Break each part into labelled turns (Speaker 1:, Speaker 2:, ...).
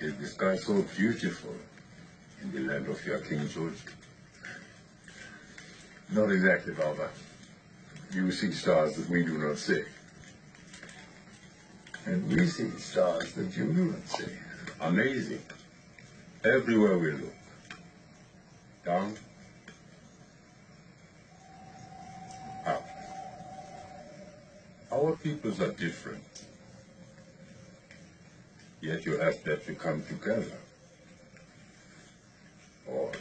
Speaker 1: Is the sky so beautiful in the land of your King George?
Speaker 2: Not exactly, Baba. You see stars that we do not see. And we see stars that you do not see.
Speaker 1: Amazing. Everywhere we look. Down, up. Our peoples are different. Yet you ask that we come together. Odd.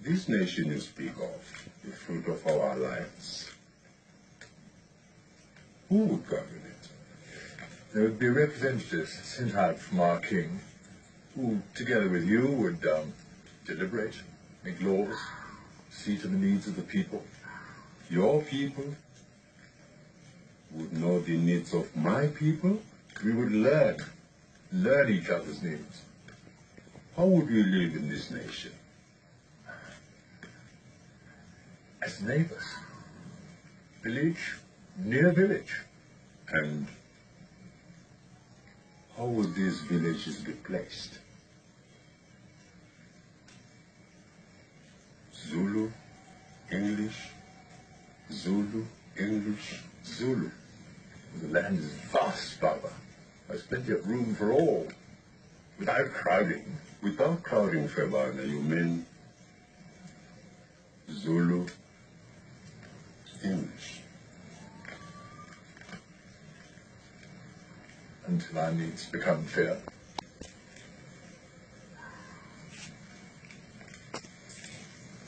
Speaker 1: This nation you speak of, the fruit of our alliance, who would govern it?
Speaker 2: There would be representatives sent out from our king, who, together with you, would deliberate, make laws, see to the needs of the people.
Speaker 1: Your people would know the needs of my people?
Speaker 2: We would learn each other's needs.
Speaker 1: How would we live in this nation?
Speaker 2: As neighbors. Village near village.
Speaker 1: And how would these villages be placed? Zulu, English, Zulu, English, Zulu.
Speaker 2: The land is vast, Baba. There's plenty of room for all. Without crowding.
Speaker 1: Without crowding, Febana, you mean Zulu, English.
Speaker 2: Until our needs become fair.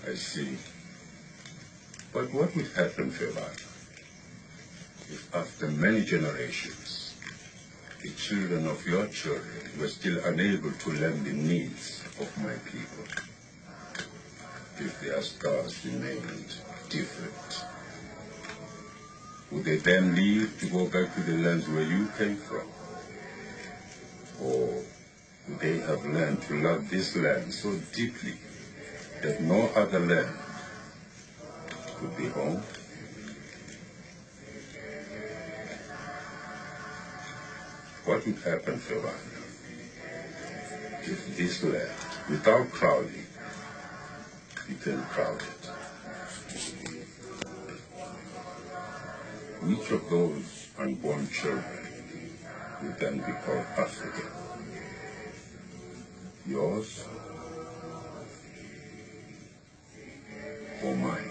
Speaker 1: I see. But what would happen, Febana, if after many generations, the children of your children were still unable to learn the needs of my people? If their stars remained different, would they then leave to go back to the lands where you came from? Or would they have learned to love this land so deeply that no other land could be home? What would happen, Febana, if this land, without crowding, became crowded? Which of those unborn children would then be called African? Yours or mine?